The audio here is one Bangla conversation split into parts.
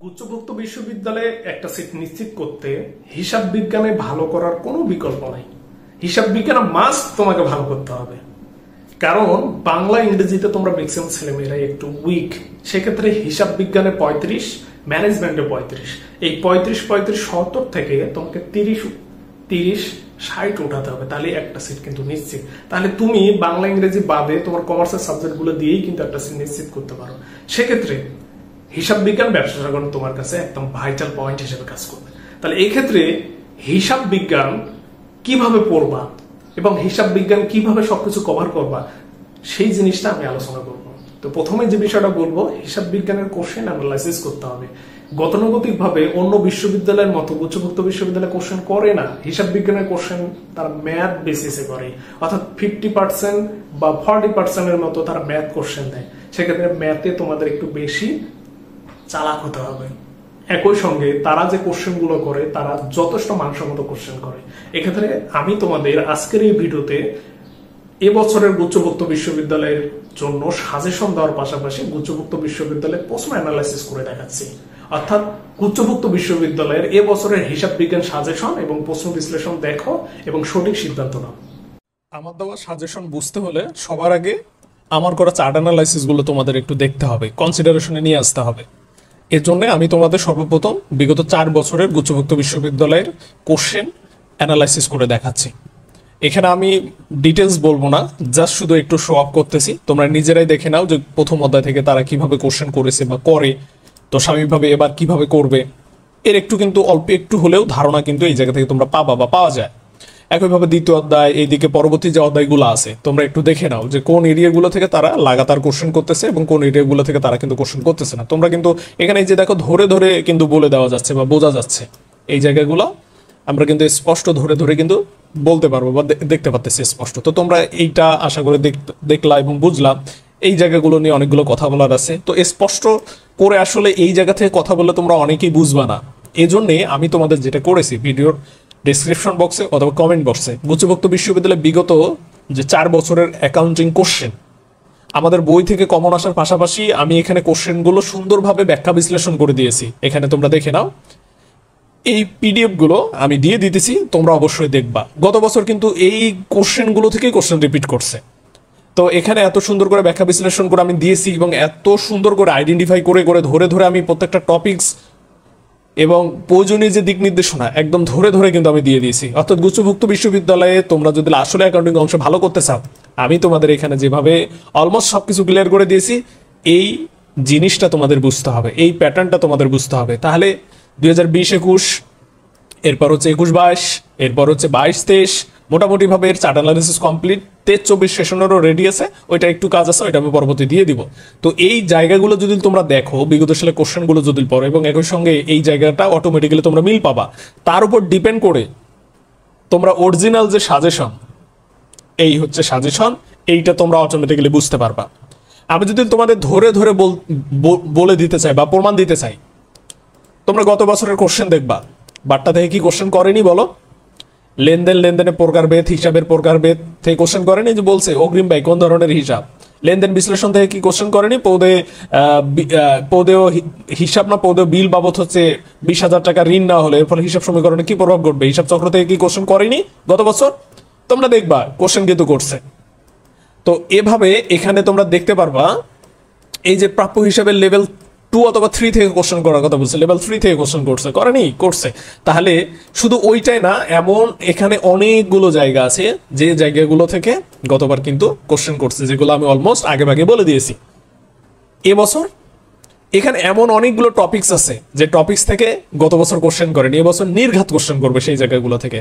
উচ্চভুক্ত বিশ্ববিদ্যালয়ে একটা সিট নিশ্চিত করতে হিসাব বিজ্ঞানে ভালো করার কোনো বিকল্প নাই। হিসাব বিজ্ঞানে মাস্ট তোমাকে ভালো করতে হবে, কারণ বাংলা ইংরেজিতে তোমরা ম্যাক্সিমাম ছেলেমেয়েরা একটু উইক। সেক্ষেত্রে হিসাব বিজ্ঞানে 35, ম্যানেজমেন্টে 35, এই 35-70 থেকে তোমাকে 30-60 উঠাতে হবে, তাহলে একটা সিট কিন্তু নিশ্চিত। তাহলে তুমি বাংলা ইংরেজি বাদে তোমার কমার্সের সাবজেক্ট গুলো দিয়েই কিন্তু একটা সিট নিশ্চিত করতে পারো। সেক্ষেত্রে হিসাব বিজ্ঞান ব্যবসা যখন তোমার কাছে একদম ভাইটাল পয়েন্ট হিসেবে কাজ করবে। তাহলে এই ক্ষেত্রে হিসাব বিজ্ঞান কিভাবে পড়বা এবং হিসাব বিজ্ঞান কিভাবে সবকিছু কভার করবা সেই জিনিসটা আমি আলোচনা করব। তো প্রথমে যে বিষয়টা বলবো, হিসাব বিজ্ঞানের কোশ্চেন অ্যানালাইসিস করতে হবে। গতানুগতিক ভাবে অন্য বিশ্ববিদ্যালয়ের মতো উচ্চভুক্ত বিশ্ববিদ্যালয় কোশ্চেন করে না। হিসাব বিজ্ঞানের কোশ্চেন তারা ম্যাথ বেসিসে করে, অর্থাৎ 50% বা 40% এর মতো তারা ম্যাথ কোশ্চেন দেয়। সেক্ষেত্রে ম্যাথে তোমাদের একটু বেশি চালাক হতে হবে। একই সঙ্গে তারা যে কোশ্চেন গুলো করে তারা যথেষ্ট মানসম্মত কোশ্চেন করে। এক্ষেত্রে আমি তোমাদের আজকের এই ভিডিওতে এবছরের গুচ্ছভুক্ত বিশ্ববিদ্যালয়ের জন্য সাজেশন দেওয়ার পাশাপাশি গুচ্ছভুক্ত বিশ্ববিদ্যালয়ের প্রশ্ন অ্যানালাইসিস করে দেখাচ্ছি। অর্থাৎ গুচ্ছভুক্ত বিশ্ববিদ্যালয়ের এবছরের হিসাব বিজ্ঞান সাজেশন এবং প্রশ্ন বিশ্লেষণ দেখো এবং সঠিক সিদ্ধান্ত নাও। আমার দেওয়া সাজেশন বুঝতে হলে সবার আগে আমার করা চার্ট অ্যানালাইসিস গুলো তোমাদের একটু দেখতে হবে, কনসিডারেশনে নিয়ে আসতে হবে। এর জন্য আমি তোমাদের সর্বপ্রথম বিগত 4 বছরের গুচ্ছভুক্ত বিশ্ববিদ্যালয়ের কোশ্চেন অ্যানালাইসিস করে দেখাচ্ছি। এখানে আমি ডিটেলস বলবো না, জাস্ট শুধু একটু শো অফ করতেছি। তোমরা নিজেরাই দেখে নাও যে প্রথম অধ্যায় থেকে তারা কিভাবে কোশ্চেন করেছে বা করে, তো স্বাভাবিকভাবে এবার কিভাবে করবে এর একটু কিন্তু অল্প একটু হলেও ধারণা কিন্তু এই জায়গা থেকে তোমরা পাওয়া যায়। একইভাবে দ্বিতীয় অধ্যায়, এইদিকে পরবর্তী যে অধ্যায়গুলো আছে তোমরা একটু দেখে নাও যে কোন এরিয়াগুলো থেকে তারা লাগাতার কোশ্চেন করতেছে এবং কোন এরিয়াগুলো থেকে তারা কিন্তু কোশ্চেন করতেছে না। তোমরা কিন্তু এখানে এই যে দেখো ধরে ধরে কিন্তু বলে দেওয়া যাচ্ছে বা বোঝা যাচ্ছে, এই জায়গাগুলো আমরা কিন্তু স্পষ্ট ধরে ধরে কিন্তু বলতে পারবো বা দেখতে পাচ্ছি স্পষ্ট। তো তোমরা এইটা আশা করে দেখলা এবং বুঝলা। এই জায়গাগুলো নিয়ে অনেকগুলো কথা বলার আছে, তো স্পষ্ট করে আসলে এই জায়গা থেকে কথা বললে তোমরা অনেকেই বুঝবা না। এই জন্যে আমি তোমাদের যেটা করেছি ভিডিওর ডিসক্রিপশন বক্সে অথবা কমেন্ট বক্সে গুচ্ছভুক্ত বিশ্ববিদ্যালয়ে বিগত যে 4 বছরের অ্যাকাউন্টিং কোশ্চেন আমাদের বই থেকে কমন আসার পাশাপাশি আমি এখানে কোশ্চেনগুলো সুন্দরভাবে ব্যাখ্যা বিশ্লেষণ করে দিয়েছি। এখানে তোমরা দেখে নাও, এই পিডিএফ গুলো আমি দিয়ে দিতেছি, তোমরা অবশ্যই দেখবা। গত বছর কিন্তু এই কোশ্চেনগুলো থেকেই কোশ্চেন রিপিট করছে। তো এখানে এত সুন্দর করে ব্যাখ্যা বিশ্লেষণ করে আমি দিয়েছি এবং এত সুন্দর করে আইডেন্টিফাই করে করে ধরে ধরে আমি প্রত্যেকটা টপিকস এবং প্রয়োজনীয় যে দিক নির্দেশনা একদম ধরে ধরে কিন্তু আমি দিয়ে দিয়েছি। অর্থাৎ গুচ্ছভুক্ত বিশ্ববিদ্যালয়ে তোমরা যদি আসলে অ্যাকাউন্টিং অংশ ভালো করতে চাও, আমি তোমাদের এখানে যেভাবে অলমোস্ট সবকিছু ক্লিয়ার করে দিয়েছি, এই জিনিসটা তোমাদের বুঝতে হবে, এই প্যাটার্নটা তোমাদের বুঝতে হবে। তাহলে 2020-21, এরপর হচ্ছে 21-22, এরপর হচ্ছে 22-23, মোটামুটি ভাবে এর চার্ট অ্যানালাইসিস কমপ্লিট। 23-24 সেশনেরও রেডি আছে, ওইটা একটু কাজ আছে, ওইটা আমি পরবর্তী দিয়ে দিব। তো এই জায়গাগুলো যদি তোমরা দেখো, বিগত সালে কোশ্চেনগুলো যদি পড়ো এবং একই সঙ্গে এই জায়গাটা অটোমেটিক্যালি তোমরা মিল পাবা। তার উপর ডিপেন্ড করে তোমরা অরিজিনাল যে সাজেশন, এই হচ্ছে সাজেশন, এইটা তোমরা অটোমেটিক্যালি বুঝতে পারবা। আমি যদি তোমাদের ধরে ধরে বলে দিতে চাই বা প্রমাণ দিতে চাই, তোমরা গত বছরের কোশ্চেন দেখবা। বাট্টা থেকে কি কোশ্চেন করেনি বলো? লেনদেনের প্রকারভেদ, হিসাবের প্রকারভেদ থেকে কোশ্চেন করেনি? যে বলছে অগ্রিম ব্যয় কোন ধরনের হিসাব। লেনদেন বিশ্লেষণ থেকে কি কোশ্চেন করেনি? পদেও হিসাব না পদেও বিল বাবদ হচ্ছে 20,000 টাকা ঋণ না হলে এর ফলে হিসাব সমীকরণে কি প্রভাব ঘটবে, হিসাব চক্র থেকে কি কোশ্চেন করেনি গত বছর? তোমরা দেখবা কোশ্চেন কিন্তু করছে। তো এভাবে এখানে তোমরা দেখতে পারবা এই যে প্রাপ্য হিসাবের লেভেল 2 অথবা 3 থেকে কোশ্চেন করার কথা বলছে, লেভেল 3 থেকে কোশ্চেন করছে। তাহলে শুধু ওইটাই না, এমন এখানে অনেকগুলো জায়গা আছে যে জায়গাগুলো থেকে গতবার কিন্তু কোশ্চেন করছে, যেগুলো আমি অলমোস্ট আগে ভাগে বলে দিয়েছি। এবছর এখানে এমন অনেকগুলো টপিকস আছে যে টপিকস থেকে গত বছর কোশ্চেন করেনি, এবছর নির্ঘাত কোশ্চেন করবে সেই জায়গাগুলো থেকে।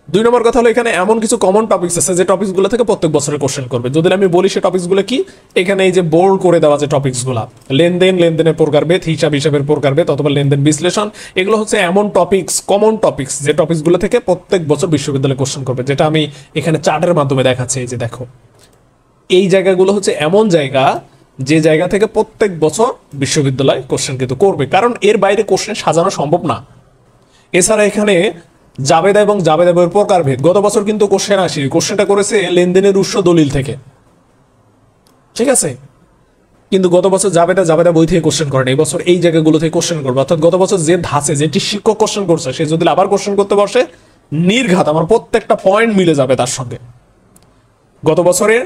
2 নম্বর কথা হলো, এখানে এমন কিছু কমন টপিকস আছে যে টপিকসগুলো থেকে প্রত্যেক বছরে কোশ্চেন করবে। যদি আমি বলি সেই টপিকসগুলো কি, এখানে এই যে বোল্ড করে দেওয়া যে টপিকসগুলো, লেনদেনের প্রকারভেদ, হিসাবের প্রকারভেদ অথবা লেনদেন বিশ্লেষণ, এগুলো হচ্ছে এমন টপিকস, কমন টপিকস যে টপিকসগুলো থেকে প্রত্যেক বছর বিশ্ববিদ্যালয়ে কোশ্চেন করবে, যেটা আমি এখানে চার্টের মাধ্যমে দেখাচ্ছি। এই যে দেখো, এই জায়গাগুলো হচ্ছে এমন জায়গা যে জায়গা থেকে প্রত্যেক বছর বিশ্ববিদ্যালয় কোশ্চেন কিন্তু করবে, কারণ এর বাইরে কোশ্চেন সাজানো সম্ভব না। এছাড়া এখানে জাবেদা এবং জাবেদা বইয়ের প্রকারভেদ, গত বছর কিন্তু কোশ্চেনটা করেছে লেনদেনের উৎস দলিল থেকে, ঠিক আছে? কিন্তু গত বছর জাবেদা বই থেকে কোশ্চেন করেন, এই বছর এই জায়গাগুলো থেকে কোশ্চেন করবে। অর্থাৎ গত বছর যে ধাঁচে যেটি শিক্ষক কোশ্চেন করছে সে যদি আবার কোশ্চেন করতে বসে, নির্ঘাত আমার প্রত্যেকটা পয়েন্ট মিলে যাবে তার সঙ্গে। গত বছরের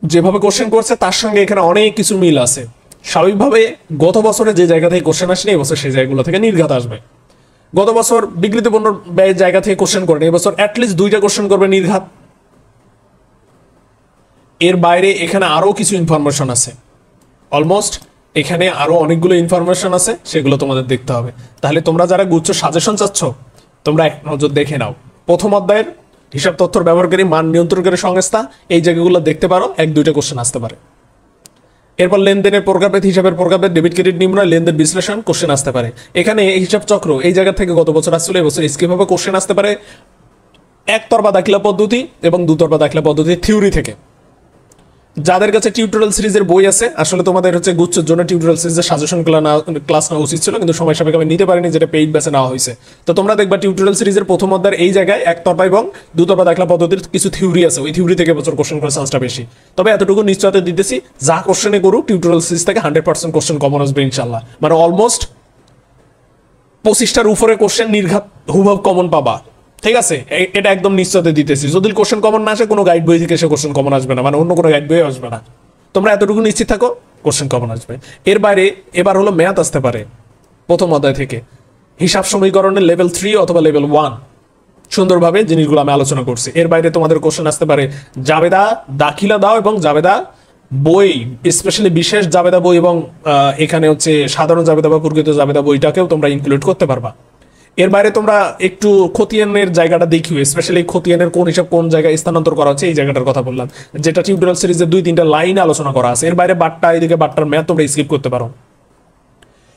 যেভাবে কোশ্চেন করছে তার সঙ্গে এখানে অনেক কিছু মিল আছে। স্বাভাবিকভাবে গত বছরে যে জায়গা থেকে কোশ্চেন আসেনি এবছর সেই জায়গাগুলো থেকে নির্ঘাত আসবে। গত বছর বিকৃত পণ্য ব্যয়ের জায়গা থেকে কোশ্চেন করেন, এবছর অ্যাটলিস্ট 2টা কোশ্চেন করবে নির্ঘাত। এর বাইরে এখানে আরো কিছু ইনফরমেশন আছে, অলমোস্ট এখানে আরো অনেকগুলো ইনফরমেশন আছে, সেগুলো তোমাদের দেখতে হবে। তাহলে তোমরা যারা গুচ্ছ সাজেশন চাচ্ছ তোমরা এক নজর দেখে নাও। প্রথম অধ্যায়ের হিসাব তথ্যর ব্যবহারকারী মান নিয়ন্ত্রণকারী সংস্থা, এই জায়গাগুলো দেখতে পারো, 1-2টা কোশ্চেন আসতে পারে। এরপর লেনদেনের প্রকারভেদ, হিসাবের প্রকারভেদ, ডেবিট ক্রেডিট নির্ণয়, লেনদেন বিশ্লেষণ কোশ্চেন আসতে পারে। এখানে হিসাব চক্র এই জায়গা থেকে গত বছর আসছিল, এবছর স্কিপ হবে, কোশ্চেন আসতে পারে একতরফা দাখিলা পদ্ধতি এবং দুতরফা দাখিলা পদ্ধতি থিওরি থেকে। যাদের কাছে টিউটোরিয়াল সিরিজের বই আছে, আসলে তোমাদের হচ্ছে গুচ্ছের জন্য টিউটোরিয়াল সিরিজের সাজেশন ক্লাস নেওয়া উচিত ছিল, কিন্তু সময় সাপেক্ষে আমি নিতে পারিনি, যেটা পেইড ব্যাচে নেওয়া হয়েছে। তো তোমরা দেখবা টিউটোরিয়াল সিরিজের প্রথম অধ্যায়ের এই জায়গায় একতরফা এবং দুতরফা দাখিলা পদ্ধতির কিছু থিওরি আছে, ওই থিওরি থেকে বছর কোশ্চেন করার চান্সটা বেশি। তবে এতটুকু নিশ্চয়তা দিতেছি, যা কোশ্চেনে করুক টিউটোরিয়াল সিরিজ থেকে 100% কোশ্চেন কমন আসবে ইনশাল্লাহ। মানে অলমোস্ট 25টার উপরে কোশ্চেন নির্ঘাত হুবহু কমন পাবা, ঠিক আছে? এটা একদম নিশ্চয়তা দিতেছি। যদি কোশ্চেন কমন না আসে, কোনো গাইড বই থেকে সে কোশ্চেন কমন আসবে না, মানে অন্য কোনো গাইড বই আসবে না। তোমরা এতটুকু নিশ্চিত থাকো, কোশ্চেন কমন আসবে। এর বাইরে এবার হলো ম্যাথ আসতে পারে প্রথম অধ্যায় থেকে, হিসাব সমীকরণের লেভেল 3 অথবা লেভেল 1, সুন্দরভাবে জিনিসগুলো আমি আলোচনা করছি। এর বাইরে তোমাদের কোশ্চেন আসতে পারে জাবেদা দাখিলা দাও এবং জাবেদা বই, স্পেশালি বিশেষ জাবেদা বই এবং এখানে হচ্ছে সাধারণ জাবেদা বা প্রকৃত জাবেদা বইটাকেও তোমরা ইনক্লুড করতে পারবা। এর বাইরে তোমরা একটু খতিয়ানের জায়গাটা দেখিও, স্পেশালি খতিয়ানের কোন হিসাব কোন জায়গায় স্থানান্তর করা হচ্ছে এই জায়গাটার কথা বললাম, যেটা টিউটোরিয়াল সিরিজের 2-3টা লাইন আলোচনা করা আছে। এর বাইরে বাট্টা, এদিকে বাট্টার ম্যাথ তোমরা স্কিপ করতে পারো।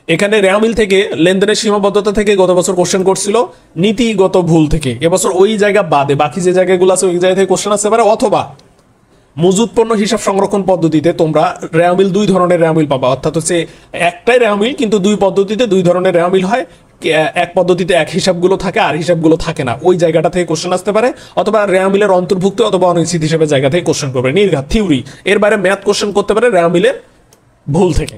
এখানে রেয়ামিল থেকে লেনদেনের সীমাবদ্ধতা থেকে গত বছর কোশ্চেন করছিল, নীতিগত ভুল থেকে এবছর ওই জায়গা বাদে বাকি যে জায়গাগুলো আছে ওই জায়গা থেকে কোশ্চেন আসতে পারে। অথবা মজুদ পণ্য হিসাব সংরক্ষণ পদ্ধতিতে তোমরা রেয়ামিল 2 ধরনের রেয়ামিল পাবা, অর্থাৎ হচ্ছে একটাই রেয়ামিল কিন্তু 2 পদ্ধতিতে 2 ধরনের রেয়ামিল হয়। এক পদ্ধতিতে এক হিসাবগুলো থাকে আর হিসাবগুলো থাকে না, ওই জায়গাটা থেকে কোশ্চেন আসতে পারে। অথবা রেয়ামিলের অন্তর্ভুক্ত অথবা অনিশ্চিত হিসাবে জায়গা থেকে কোশ্চেন করবে নির্ঘাত থিওরি। এর বাইরে ম্যাথ কোশ্চেন করতে পারে রেয়ামিলের ভুল থেকে।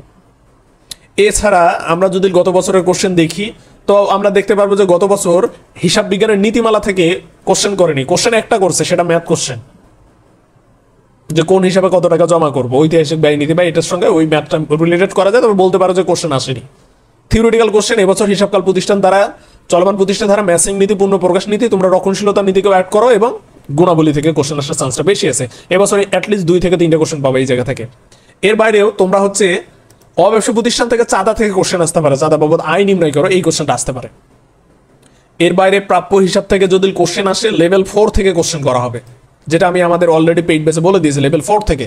এছাড়া আমরা যদি গত বছরের কোশ্চেন দেখি তো আমরা দেখতে পারবো যে গত বছর হিসাব বিজ্ঞানের নীতিমালা থেকে কোশ্চেন করেনি, কোশ্চেন একটা করছে, সেটা ম্যাথ কোশ্চেন, যে কোন হিসাবে কত টাকা জমা করবো, ঐতিহাসিক ব্যয় নীতি বা এটার সঙ্গে ওই ম্যাথটা রিলেটেড করা যায়, তবে বলতে পারো যে কোশ্চেন আসেনি। থিওরিটিক্যাল কোশ্চেন এবছর হিসাবকাল প্রতিষ্ঠান দ্বারা, চলমান প্রতিষ্ঠান দ্বারা ম্যাচিং নীতি, পূর্ণ প্রকাশ নীতি, তোমরা রক্ষণশীলতা নীতিকেও অ্যাড করো এবং গুণাবলী থেকে কোশ্চেন আসার চান্সটা বেশি আছে। এবছর অ্যাটলিস্ট 2 থেকে 3টা কোশ্চেন পাবে এই জায়গা থেকে। এর বাইরেও তোমরা হচ্ছে অব্যবসায়ী প্রতিষ্ঠান থেকে চাঁদা থেকে কোশ্চেন আসতে পারে, চাঁদা বাবদ আয় নির্ণয় করো, এই কোশ্চেনটা আসতে পারে। এর বাইরে প্রাপ্য হিসাব থেকে যদি কোশ্চেন আসে লেভেল 4 থেকে কোশ্চেন করা হবে, যেটা আমি আমাদের অলরেডি পেইড বেসে বলে দিয়েছি, লেভেল 4 থেকে।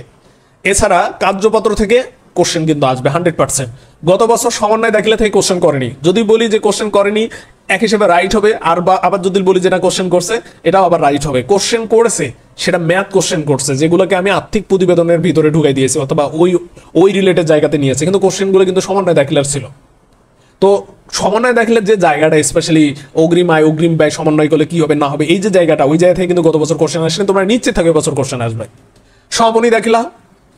এছাড়া কার্যপত্র থেকে কোশ্চেন কিন্তু আসবে 100%। গত বছর সমন্বয় দাখিলা থেকে কোশ্চেন করেনি, যদি বলি যে কোশ্চেন করেনি এক হিসেবে রাইট হবে, আর বা আবার যদি বলি যে না কোশ্চেন করছে এটাও আবার রাইট হবে। কোশ্চেন করেছে সেটা ম্যাথ কোশ্চেন করছে, যেগুলোকে আমি আর্থিক প্রতিবেদনের ভিতরে ঢুকাই দিয়েছি অথবা ওই রিলেটেড জায়গাতে নিয়েছে, কিন্তু কোশ্চেনগুলো কিন্তু সমন্বয় দাখিলার ছিল। তো সমন্বয় দাখিলার যে জায়গাটা, স্পেশালি অগ্রিম আয় অগ্রিম ব্যয় সমন্বয় করলে কি হবে না হবে, এই যে জায়গাটা, ওই জায়গা থেকে কিন্তু গত বছর কোশ্চেন আসেনি, তোমরা নিশ্চিত থাকবে বছর কোশ্চেন আসবে। সমাপনী দাখিলা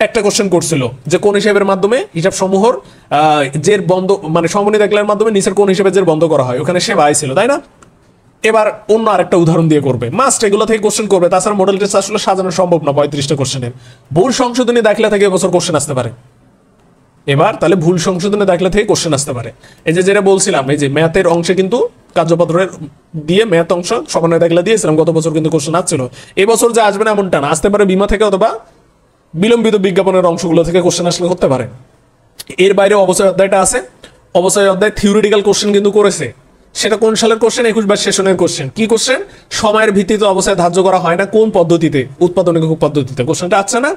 একটা কোশ্চেন করছিল যে কোন হিসাবের মাধ্যমে হিসাব সমূহর জের বন্ধ, মানে সমাপনী দাখিলার মাধ্যমে নিচের কোন হিসাবে জের বন্ধ করা হয়, ওখানে সেবা ছিল, তাই না? এবার অন্য আরেকটা উদাহরণ দিয়ে করবে, মাস্ট এগুলো থেকে কোশ্চেন করবে। তাছাড়া মডেল টেস্ট আসলে সাজানো সম্ভব না 35টা কোশ্চেনের। ভুল সংশোধনী দাখিলা থেকে এবছর কোশ্চেন আসতে পারে। এবার তাহলে ভুল সংশোধনী দাখিলা থেকে কোশ্চেন আসতে পারে। এই যে যেটা বলছিলাম, এই যে ম্যাথের অংশে কিন্তু কার্যপত্রের দিয়ে ম্যাথ অংশ সমন্বয় দাখিলা দিয়েছিলাম, গত বছর কিন্তু কোশ্চেন আসছিল। এবছর যে আসবে না এমনটা না, আসতে পারে বিমা থেকে অথবা বিলম্বিত বিজ্ঞাপনের অংশগুলো থেকে কোশ্চেন আসলে করতে পারে। এর বাইরে অবচয় অধ্যায়টা আছে, অবচয় অধ্যায় থিওরিটিক্যাল কোশ্চেন কিন্তু করেছে। সেটা কোন সালের কোশ্চেন? 21-22 সেশনের কোশ্চেন। কি কোশ্চেন? সময়ের ভিত্তিতে অবচয় ধার্য করা হয় না, কোন পদ্ধতিতে? উৎপাদনিক পদ্ধতিতে। কোশ্চেনটা আসছে না?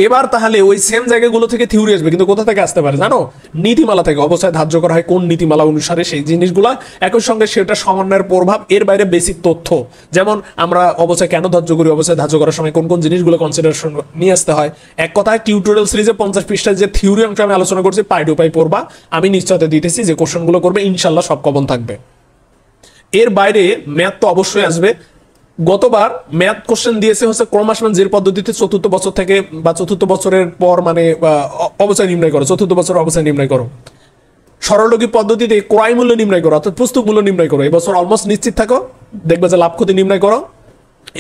এবার তাহলে ওই সেম জায়গাগুলো থেকে থিওরি আসবে, কিন্তু কোথা থেকে আসতে পারে জানো? নীতিমালা থেকে। অবচয় ধার্য করা হয় কোন নীতিমালা অনুসারে, সেই জিনিসগুলা, একই সঙ্গে সেটা সমন্বয়ের প্রভাব, এর বাইরে বেসিক তথ্য, যেমন আমরা অবচয় কেন ধার্য করি, অবচয় ধার্য করার সময় কোন কোন জিনিসগুলো কনসিডারেশন নিয়ে আসতে হয়। এক কথায় টিউটোরিয়াল সিরিজে 50 পৃষ্ঠার যে থিওরি অংশ আমি আলোচনা করছি, পাই টু পাই পড়বা। আমি নিশ্চয়তা দিতেছি যে কোশ্চেনগুলো করবে ইনশাল্লাহ সব কমন থাকবে। এর বাইরে ম্যাথ তো অবশ্যই আসবে, গতবার ম্যাথ কোশ্চেন দিয়েছে হচ্ছে ক্রমাসমান পদ্ধতিতে চতুর্থ বছর থেকে বা চতুর্থ বছরের পর মানে অবস্থায় নির্ণয় করো, চতুর্থ বছর অবস্থায় নির্ণয় করো। সরলরৈখিক পদ্ধতিতে ক্রয় মূল্য নির্ণয় করো অর্থাৎ পুস্তক মূল্য নির্ণয় করো। এবছর অলমোস্ট নিশ্চিত থাকো, দেখবে যে লাভ ক্ষতি নির্ণয় করো।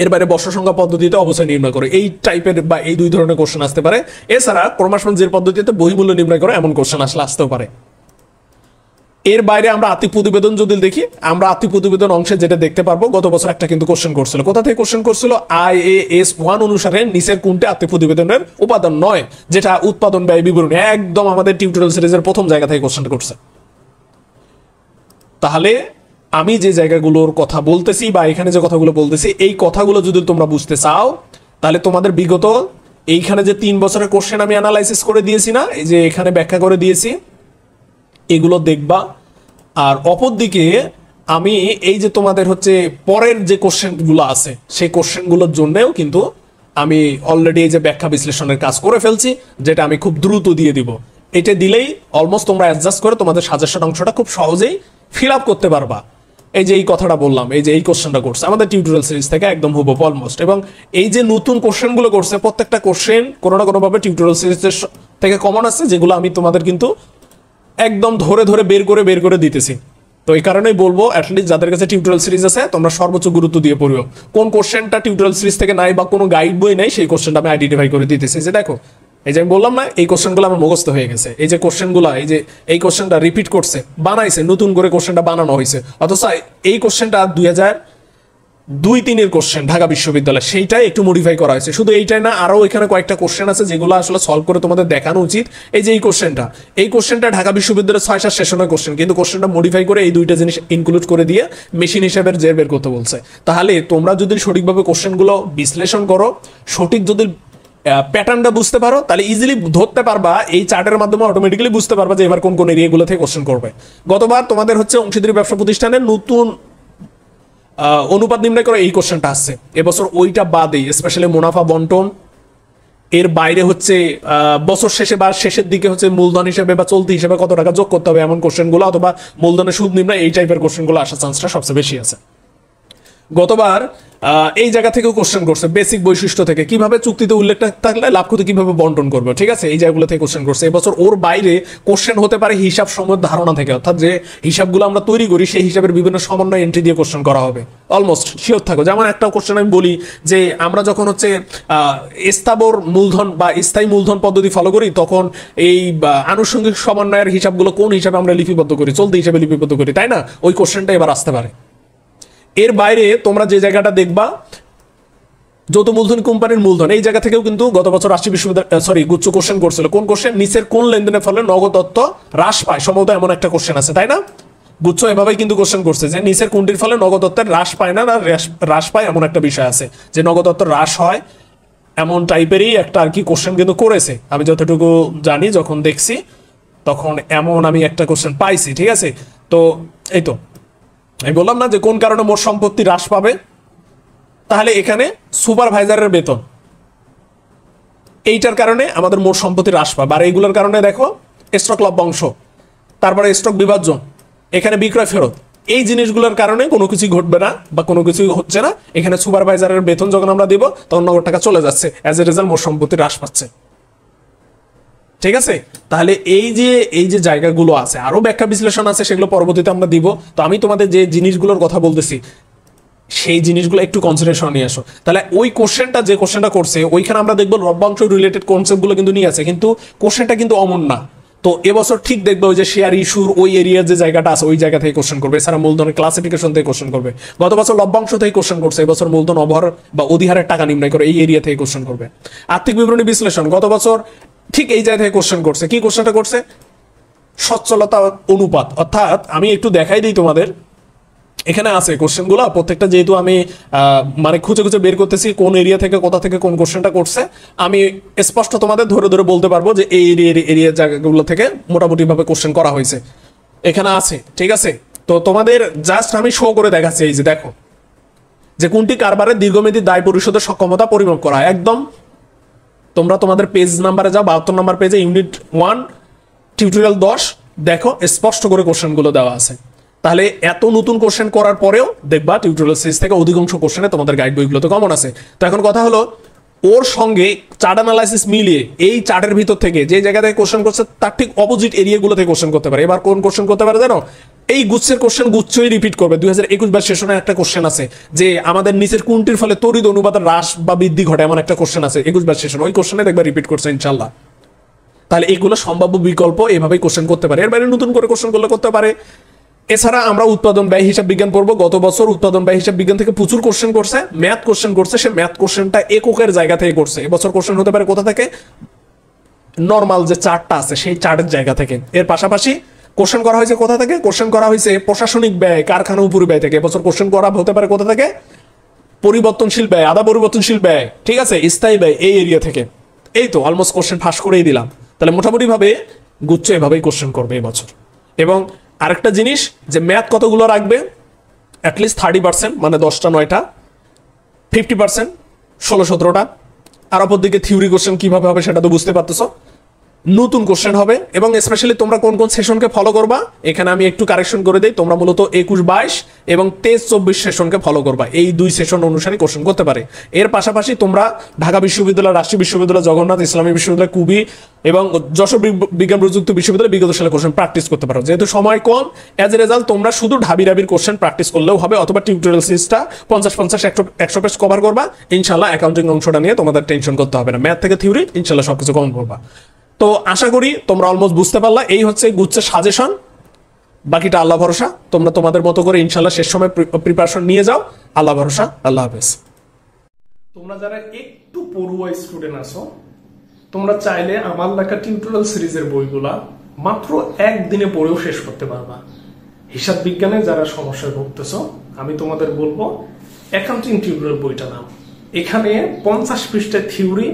এর বাইরে বর্ষ সংখ্যা পদ্ধতিতে অবস্থায় নির্ণয় করো। এই টাইপের বা এই দুই ধরনের কোশ্চেন আসতে পারে। এছাড়া ক্রমাসমান পদ্ধতিতে বহিমূল্য নির্ণয় করো এমন কোশ্চেন আসতেও পারে। এর বাইরে আমরা আর্থিক প্রতিবেদন যদি দেখি, আমরা আর্থিক প্রতিবেদন অংশে যেটা দেখতে পারবো, গত বছর একটা কিন্তু কোশ্চেন করছিল। কোথা থেকে কোশ্চেন করছিল? IAS 1 অনুসারে নিচের কোনটি আর্থিক প্রতিবেদনের উপাদান নয়, যেটা উৎপাদন ব্যয় বিবরণী। একদম আমাদের টিউটোরিয়াল সিরিজের প্রথম জায়গা থেকে কোশ্চেনটা করছে। তাহলে আমি যে জায়গাগুলোর কথা বলতেছি বা এখানে যে কথাগুলো বলতেছি, এই কথাগুলো যদি তোমরা বুঝতে চাও, তাহলে তোমাদের বিগত এইখানে যে 3 বছরের কোশ্চেন আমি অ্যানালাইসিস করে দিয়েছি না, এই যে এখানে ব্যাখ্যা করে দিয়েছি, এগুলো দেখবা। আর অপরদিকে আমি এই যে তোমাদের হচ্ছে পরের যে কোশ্চেনগুলো আছে, সেই কোশ্চেনগুলোর জন্যও কিন্তু আমি অলরেডি এই যে ব্যাখ্যা বিশ্লেষণের কাজ করে ফেলছি, যেটা আমি খুব দ্রুত দিয়ে দিব। এটা দিলেই অলমোস্ট তোমরা অ্যাডজাস্ট করে তোমাদের সাজেশন অংশটা খুব সহজেই ফিল আপ করতে পারবা। এই যে এই কথাটা বললাম, এই যে এই কোশ্চেনটা করছে আমাদের টিউটোরিয়াল সিরিজ থেকে একদম হুবহু অলমোস্ট। এবং এই যে নতুন কোশ্চেনগুলো করছে, প্রত্যেকটা কোশ্চেন কোনো না কোনোভাবে টিউটোরিয়াল সিরিজের থেকে কমন আছে, যেগুলো আমি তোমাদের কিন্তু একদম ধরে ধরে বের করে দিতেছি। তো এই কারণেই বলবো, অ্যাটলিস্ট যাদের কাছে টিউটোরিয়াল সিরিজ আছে, তোমরা সর্বোচ্চ গুরুত্ব দিয়ে পড়িও। কোন কোশ্চেনটা টিউটোরিয়াল সিরিজ থেকে নাই বা কোনো গাইড বই নাই, সেই কোশ্চেনটা আমি আইডেন্টিফাই করে দিতেছি। যে দেখো, এই যে আমি বললাম না, এই কোশ্চেনগুলো আমার মুখস্থ হয়ে গেছে। এই যে কোশ্চেনগুলো, এই যে এই কোশ্চেনটা রিপিট করছে, বানাইছে, নতুন করে কোশ্চেনটা বানানো হয়েছে। অথচ এই কোশ্চেনটা 2002-03 কোশ্চেন ঢাকা বিশ্ববিদ্যালয়, সেইটাই একটু মডিফাই করা হয়েছে। শুধু এইটাই না, আরও এখানে কয়েকটা কোশ্চেন আছে যেগুলো আসলে সলভ করে তোমাদের দেখানো উচিত। এই যে এই কোশ্চেনটা ঢাকা বিশ্ববিদ্যালয়ের 6-7 সেশনের কোশ্চেন, কিন্তু কোশ্চেনটা মডিফাই করে এই দুইটা জিনিস ইনক্লুড করে দিয়ে মেশিন হিসাবে বের করতে বলছে। তাহলে তোমরা যদি সঠিকভাবে কোশ্চেনগুলো বিশ্লেষণ করো, সঠিক যদি প্যাটার্নটা বুঝতে পারো, তাহলে ইজিলি ধরতে পারবা, এই চার্টের মাধ্যমে অটোমেটিক্যালি বুঝতে পারবা যে এবার কোন কোন এরিয়াগুলো থেকে কোশ্চেন করবে। গতবার তোমাদের হচ্ছে অংশীদারি ব্যবসা প্রতিষ্ঠানের নতুন অনুপাত নির্ণয় করে এই কোশ্চেনটা আসছে। এবছর ওইটা বাদে স্পেশালি মুনাফা বন্টন, এর বাইরে হচ্ছে বছর শেষে বা শেষের দিকে হচ্ছে মূলধন হিসেবে বা চলতি হিসেবে কত টাকা যোগ করতে হবে এমন কোশ্চেনগুলো, অথবা মূলধনের সুদ নির্ণয়, এই টাইপের কোশ্চেনগুলো আসার চান্সটা সবচেয়ে বেশি আছে। গতবার এই জায়গা থেকেও কোশ্চেন করছে, বেসিক বৈশিষ্ট্য থেকে, কিভাবে চুক্তিতে উল্লেখ থাকলে লাভ ক্ষতি কিভাবে বন্টন করবে, ঠিক আছে, এই জায়গাগুলো থেকে কোশ্চেন করছে। এবছর ওর বাইরে কোশ্চেন হতে পারে হিসাব সময়ের ধারণা থেকে, অর্থাৎ যে হিসাবগুলো আমরা তৈরি করি সেই হিসাবের বিভিন্ন সমন্বয় এন্ট্রি দিয়ে কোশ্চেন করা হবে। অলমোস্ট শিওর থাকো। যেমন একটা কোশ্চেন আমি বলি যে আমরা যখন হচ্ছে স্থাবর মূলধন বা স্থায়ী মূলধন পদ্ধতি ফলো করি, তখন এই আনুষঙ্গিক সমন্বয়ের হিসাবগুলো কোন হিসাবে আমরা লিপিবদ্ধ করি, চলতি হিসাবে লিপিবদ্ধ করি, তাই না? ওই কোশ্চেনটা এবার আসতে পারে। এর বাইরে তোমরা যে জায়গাটা দেখবা, যৌথ মূলধন কোম্পানির মূলধন, এই জায়গা থেকেও কিন্তু গত বছর রাষ্ট্রীয় বিশ্ববিদ্যালয় গুচ্ছ কোশ্চেন করছিল। কোন কোশ্চেন? নিচের কোন লেনদেনের ফলে নগদ অর্থ হ্রাস পায়, সম্ভবত এমন একটা কোশ্চেন আছে, তাই না? গুচ্ছ এভাবেই কিন্তু কোশ্চেন করছে যে নিচের কোনটির ফলে নগদ অর্থের হ্রাস পায় না, হ্রাস পায়, এমন একটা বিষয় আছে যে নগদ অর্থ হ্রাস হয়, এমন টাইপেরই একটা আর কি কোশ্চেন কিন্তু করেছে। আমি যতটুকু জানি, যখন দেখছি তখন এমন আমি একটা কোশ্চেন পাইছি, ঠিক আছে? তো এই তো আমি বললাম না যে কোন কারণে মোট সম্পত্তি হ্রাস পাবে, তাহলে এখানে সুপারভাইজারের বেতন, এইটার কারণে আমাদের মোট সম্পত্তি হ্রাস পাবে। আর এইগুলোর কারণে দেখো স্টক লভ্যাংশ, তারপরে স্টক বিভাজন, এখানে বিক্রয় ফেরত, এই জিনিসগুলোর কারণে কোনো কিছু ঘটবে না বা কোনো কিছু হচ্ছে না। এখানে সুপারভাইজারের বেতন যখন আমরা দিব, তখন নগদ টাকা চলে যাচ্ছে, অ্যাজ এ রেজাল্ট মোট সম্পত্তি হ্রাস পাচ্ছে, ঠিক আছে? তাহলে এই যে জায়গাগুলো আছে, আরো ব্যাখ্যা বিশ্লেষণ আছে, সেগুলো পরবর্তীতে আমরা দিব। তো আমি তোমাদের যে জিনিসগুলোর কথা বলতেছি, সেই জিনিসগুলো একটু কনসিডারেশন নিয়ে আসো। তাহলে ওই কোশ্চেনটা যে কোশ্চেনটা করছে, ওইখানে আমরা দেখবো লভ্যাংশ রিলেটেড কনসেপ্টগুলো কিন্তু নিয়ে আছে, কিন্তু কোশ্চেনটা কিন্তু অমন না। তো এবছর ঠিক দেখবে ওই যে শেয়ার ইস্যুর ওই এরিয়ার যে জায়গাটা আছে, ওই জায়গা থেকে কোশ্চেন করবে। এছাড়া মূলধনের ক্লাসিফিকেশন থেকে কোশ্চেন করবে। গত বছর লভ্যাংশ থেকে কোশ্চেন করছে, এবছর মূলধন অবহার বা অধিহারের টাকা নির্ণয় করে এই এরিয়া থেকে কোশ্চেন করবে। আর্থিক বিবরণী বিশ্লেষণ গত বছর ঠিক এই জায়গা থেকে কোশ্চেন করছে। কি কোশ্চেনটা করছে? সচ্ছলতা অনুপাত। অর্থাৎ আমি একটু দেখাই দিই তোমাদের, এখানে আছে কোশ্চেনগুলো প্রত্যেকটা, যেহেতু আমি মানে খুঁজে বের করতেছি কোন এরিয়া থেকে কোথা থেকে কোন কোশ্চেনটা করছে, আমি স্পষ্ট তোমাদের ধরে ধরে বলতে পারবো যে এই এরিয়া জায়গাগুলো থেকে মোটামুটি ভাবে কোশ্চেন করা হয়েছে, এখানে আছে, ঠিক আছে? তো তোমাদের জাস্ট আমি শো করে দেখাচ্ছি। এই যে দেখো, যে কোনটি কারবারের দীর্ঘমেয়াদী দায় পরিশোধের সক্ষমতা পরিমাপ করা হয়। একদম তোমরা তোমাদের পেজ নাম্বারে যাও, 72 নম্বর পেজে, ইউনিট 1 টিউটোরিয়াল 10, দেখো স্পষ্ট করে কোশ্চেনগুলো দেওয়া আছে। তাহলে এত নতুন কোশ্চেন করার পরেও দেখবা টিউটোরিয়াল সিরিজ থেকে অধিকাংশ কোশ্চেনে তোমাদের গাইড বইগুলো তো কমন আছে। তো এখন কথা হলো ওর সঙ্গে চার্ট অ্যানালাইসিস মিলিয়ে এই চার্টের ভিতর থেকে যে জায়গা থেকে কোশ্চেন করছে তার ঠিক অপোজিট এরিয়াগুলো থেকে কোশ্চেন করতে পারে। এবার কোন কোশ্চেন করতে পারে জানো? এই গুচ্ছের কোশ্চেন গুচ্ছই রিপিট করবে। 2021 সেশনে একটা কোশ্চেন আছে যে আমাদের নিচের কোনটির ফলে তড়িৎ অনুপাতের হ্রাস বা বৃদ্ধি ঘটে, এমন একটা কোশ্চেন আছে 21 সেশন, ওই কোশ্চেনে দেখবা রিপিট করছে ইনশাল্লাহ। তাহলে এগুলো সম্ভাব্য বিকল্প, এভাবেই কোশ্চেন করতে পারে। এর বাইরে নতুন করে কোশ্চেন করলে করতে পারে। এছাড়া আমরা উৎপাদন ব্যয় হিসাব বিজ্ঞান পড়বো। গত বছর উৎপাদন ব্যয় হিসাব বিজ্ঞান থেকে প্রচুর কোশ্চেন করছে, ম্যাথ কোশ্চেন করছে। সে ম্যাথ কোশ্চেনটা এককের জায়গা থেকে করছে। এবছর কোশ্চেন হতে পারে কোথা থেকে? নর্মাল যে চার্টটা আছে সেই চার্টের জায়গা থেকে। এর পাশাপাশি কোশ্চেন করা হয়েছে কোথা থেকে? কোশ্চেন করা হয়েছে প্রশাসনিক ব্যয়, কারখানা উপরি ব্যয় থেকে। এবছর কোশ্চেন করা হতে পারে কোথা থেকে? পরিবর্তনশীল ব্যয়, আধা পরিবর্তনশীল ব্যয়, ঠিক আছে, স্থায়ী ব্যয়, এই এরিয়া থেকে। এই তো অলমোস্ট কোশ্চেন ফাঁস করেই দিলাম। তাহলে মোটামুটি ভাবে গুচ্ছ এভাবেই কোশ্চেন করবে এবছর। এবং আরেকটা জিনিস যে ম্যাথ কতগুলো রাখবে? অ্যাটলিস্ট 30%, মানে 10টা 9টা, 50% 16-17টা। আর অপর দিকে থিওরি কোশ্চেন কিভাবে হবে সেটা তো বুঝতে পারতেছো। নতুন কোশ্চেন হবে। এবং স্পেশালি তোমরা কোন কোন সেশনকে ফলো করবা এখানে আমি একটু কারেকশন করে দিই। তোমরা মূলত 21-22 এবং 23-24 সেশনকে ফলো করবা। এই দুই সেশন অনুসারে কোশ্চেন করতে পারে। এর পাশাপাশি তোমরা ঢাকা বিশ্ববিদ্যালয়, রাজশাহী বিশ্ববিদ্যালয়, জগন্নাথ ইসলামী বিশ্ববিদ্যালয়, কুবি এবং যশোর বিজ্ঞান প্রযুক্তি বিশ্ববিদ্যালয় বিগত সালে কোশ্চেন প্র্যাকটিস করতে পারো। যেহেতু সময় কম, অ্যাজ এ রেজাল্ট তোমরা শুধু ঢাবির কোশ্চেন প্র্যাকটিস করলেও হবে, অথবা টিউটোরিয়াল সিরিজটা 50-50-100 পেজ কভার করবা। ইনশাল্লাহ অ্যাকাউন্টিং অংশটা নিয়ে তোমাদের টেনশন করতে হবে না। ম্যাথ থেকে থিওরি ইনশাল্লাহ সবকিছু কমন করবা। তো আশা করি তোমরা অলমোস্ট বুঝতে পারলা। এই হচ্ছে গুচ্ছের সাজেশন, বাকিটা আল্লাহ ভরসা। তোমরা তোমাদের মতো করে ইনশাল্লাহ শেষ সময় প্রিপারেশন নিয়ে যাও। আল্লাহ ভরসা, আল্লাহ হাফেজ। তোমরা যারা একটু পড়ুয়া স্টুডেন্ট আছো, তোমরা চাইলে আমার লেখা টিউটোরিয়াল সিরিজের বইগুলা মাত্র একদিনে পড়েও শেষ করতে পারবা। হিসাব বিজ্ঞানে যারা সমস্যায় ভুগতেছো, আমি তোমাদের বলবো অ্যাকাউন্টিং টিউটোরিয়াল বইটা নাও। এখানে 50 পৃষ্ঠায় থিওরি,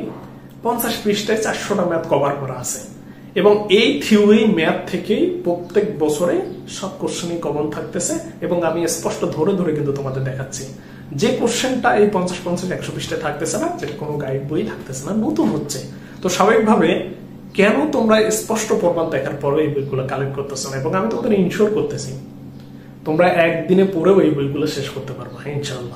50 পৃষ্ঠায় 400টা ম্যাথ কভার করা আছে। এবং এই থিওরি ম্যাথ থেকেই প্রত্যেক বছরে সব কোশ্চেনই কমন থাকতেছে। এবং আমি স্পষ্ট ধরে ধরে কিন্তু তোমাদের দেখাচ্ছি যে কোশ্চেনটা এই 50-100 পৃষ্ঠায় থাকতেছে না, যেটা কোনো গাইড বই থাকতেছে না, নতুন হচ্ছে। তো স্বাভাবিকভাবে কেন তোমরা স্পষ্ট প্রমাণ দেখার পরে এই বইগুলো কালেক্ট করতেছো না? এবং আমি তোমাদের ইনশিওর করতেছি তোমরা একদিনে পড়েও এই বইগুলো শেষ করতে পারবা ইনশাআল্লাহ।